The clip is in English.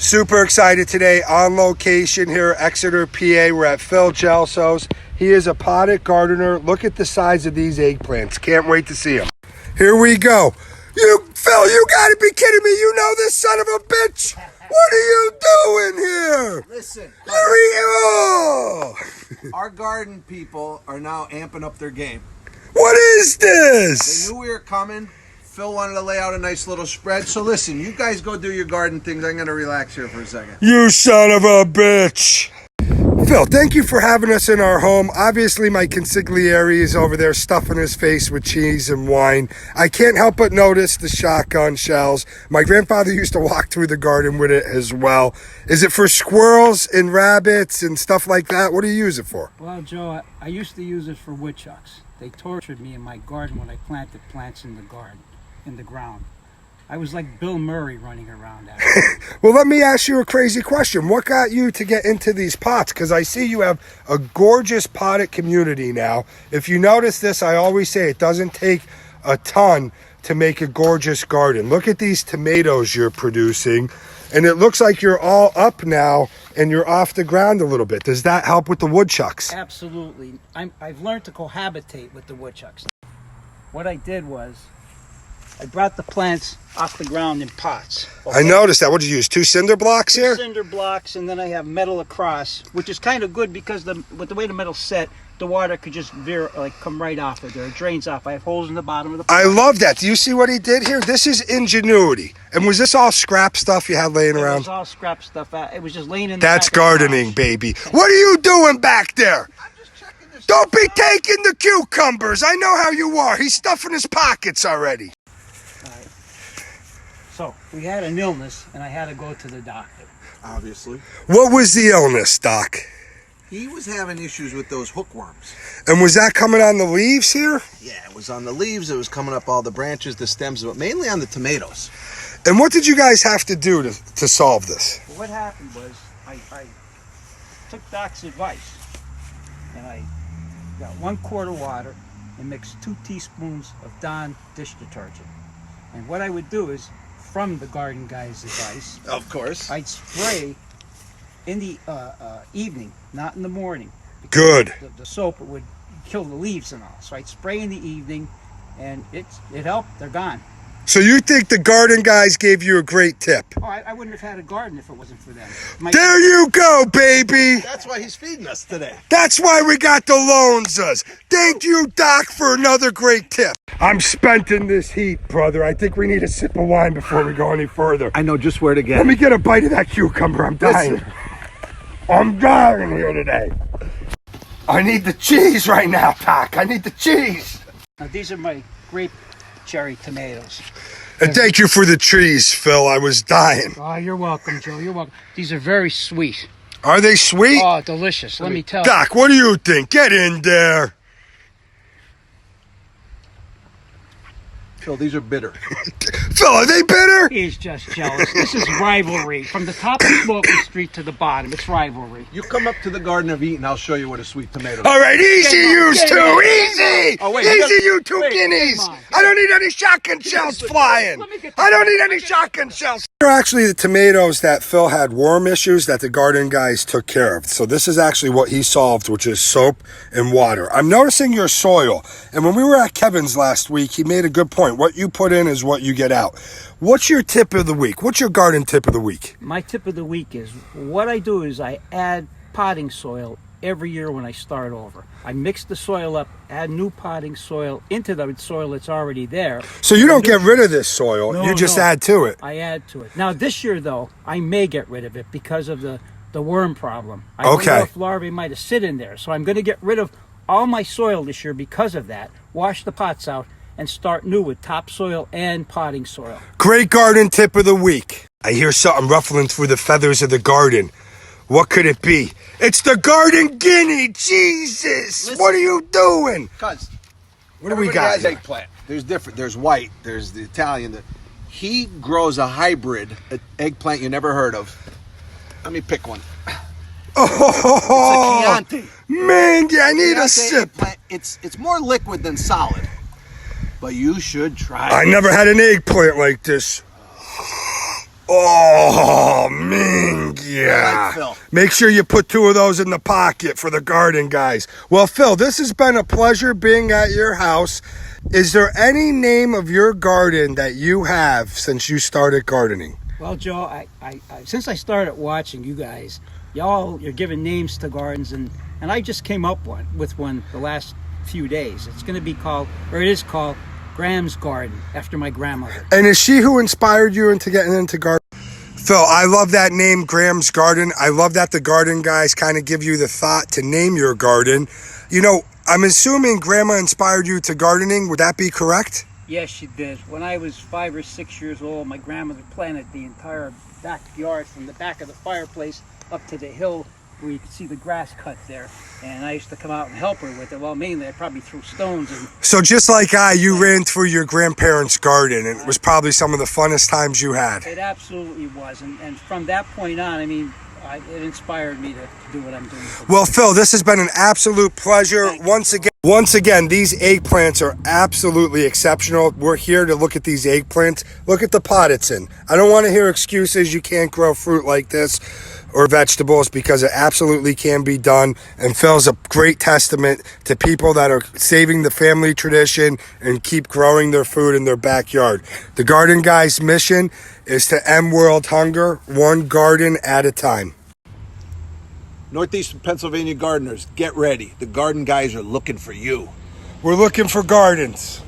Super excited today, on location here at Exeter, PA. We're at Phil Gelso's. He is a potted gardener. Look at the size of these eggplants. Can't wait to see them. Here we go. Phil, you gotta be kidding me. You know this son of a bitch. What are you doing here? Listen, Our our garden people are now amping up their game. What is They this? knew we were coming. Phil wanted to lay out a nice little spread. So listen, you guys go do your garden things. I'm going to relax here for a second. You son of a bitch. Phil, thank you for having us in our home. Obviously, my consigliere is over there stuffing his face with cheese and wine. I can't help but notice the shotgun shells. My grandfather used to walk through the garden with it as well. Is it for squirrels and rabbits and stuff like that? What do you use it for? Well, Joe, I used to use it for woodchucks. They tortured me in my garden when I planted plants in the garden, in the ground. I was like Bill Murray running around out there. Well, let me ask you a crazy question. What got you to get into these pots? Because I see you have a gorgeous potted community now. If you notice this, I always say it doesn't take a ton to make a gorgeous garden. Look at these tomatoes you're producing. And it looks like you're all up now and you're off the ground a little bit. Does that help with the woodchucks? Absolutely. I've learned to cohabitate with the woodchucks. What I did was, I brought the plants off the ground in pots. I noticed that. What did you use? 2 cinder blocks here? Cinder blocks, and then I have metal across, which is kind of good because with the way the metal's set, the water could just come right off of there. It drains off. I have holes in the bottom of the pot. I love that. Do you see what he did here? This is ingenuity. And was this all scrap stuff you had laying It around? was all scrap stuff. It was just laying in the That's back of the gardening, house. baby. What are you doing back there? I'm just checking this. Don't be taking the cucumbers. I know how you are. He's stuffing his pockets already. Right. So we had an illness, and I had to go to the doctor. Obviously. What was the illness, Doc? He was having issues with those hookworms. And was that coming on the leaves here? Yeah, it was on the leaves. It was coming up all the branches, the stems, but mainly on the tomatoes. And what did you guys have to do to solve this? Well, what happened was I took Doc's advice, and I got 1 quart of water and mixed 2 teaspoons of Dawn dish detergent. And what I would do is, from the garden guy's advice, Of course. I'd spray in the evening, not in the morning. Good. The soap would kill the leaves and all. So I'd spray in the evening, and it helped. They're gone. So you think the garden guys gave you a great tip? Oh, I wouldn't have had a garden if it wasn't for them. There you go, baby. That's why he's feeding us today. That's why we got the Lonzas. Thank you, Doc, for another great tip. I'm spent in this heat, brother. I think we need a sip of wine before we go any further. I know just where to get. Let me get a bite of that cucumber. I'm dying. I'm dying here today. I need the cheese right now, Doc. I need the cheese. Now, these are my grape cherry tomatoes. And thank you for the trees, Phil. I was dying. Oh, you're welcome, Joe. You're welcome. These are very sweet. Are they sweet? Oh, delicious. Let me tell you. Doc, what do you think? Get in there. Phil, these are bitter. Phil, are they bitter? He's just jealous. This is rivalry. From the top of Smoking Street to the bottom, it's rivalry. You come up to the Garden of Eden, I'll show you what a sweet tomato is. All right, easy, you Game two. on. Easy. Oh, wait, Easy, you two wait, guineas. come on. I don't need any shotgun shells flying. Let me get the- I don't need any shotgun shells. These are actually the tomatoes that Phil had worm issues that the garden guys took care of. So this is actually what he solved, which is soap and water. I'm noticing your soil. And when we were at Kevin's last week, he made a good point. What you put in is what you get out. What's your tip of the week? What's your garden tip of the week? My tip of the week is, what I do is I add potting soil every year when I start over. I mix the soil up, add new potting soil into the soil that's already there. So you don't get rid of this soil. No, you just no. add to it. I add to it. Now this year though, I may get rid of it because of the worm problem. I Okay. don't know if larvae might have sit in there. So I'm going to get rid of all my soil this year because of that. Wash the pots out and start new with topsoil and potting soil. Great garden tip of the week. I hear something ruffling through the feathers of the garden. What could it be? It's the garden guinea. Jesus. Listen. What are you doing? Cuz What do we got has here? eggplant. There's different. There's white. There's the Italian. He grows a hybrid eggplant you never heard of. Let me pick one. Oh, It's a Chianti. man, yeah, I need a Chianti sip. eggplant. It's more liquid than solid, but you should try I it. never had an eggplant like this. Oh, man. Phil. Make sure you put 2 of those in the pocket for the garden guys. Well, Phil, this has been a pleasure being at your house. Is there any name of your garden that you have since you started gardening? Well, Joe, I since I started watching you guys, you're giving names to gardens, and I just came up with one the last few days. It's going to be called, or it is called, Graham's Garden, after my grandmother. And is she who inspired you into getting into gardening? Phil, I love that name, Graham's Garden. I love that the garden guys kind of give you the thought to name your garden. You know, I'm assuming Grandma inspired you to gardening. Would that be correct? Yes, she did. When I was 5 or 6 years old, my grandmother planted the entire backyard from the back of the fireplace up to the hill where you could see the grass cut there. And I used to come out and help her with it. Well, mainly I probably threw stones. And So just like you ran through your grandparents' garden, and it was probably some of the funnest times you had. it absolutely was. And from that point on, I mean, it inspired me to do what I'm doing. Well, Phil, this has been an absolute pleasure. Thank you. Once again, these eggplants are absolutely exceptional. We're here to look at these eggplants. Look at the pot it's in. I don't want to hear excuses you can't grow fruit like this or vegetables, because it absolutely can be done. And Phil's a great testament to people that are saving the family tradition and keep growing their food in their backyard. The Garden Guys' mission is to end world hunger, one garden at a time. Northeastern Pennsylvania gardeners, get ready. The garden guys are looking for you. We're looking for gardens.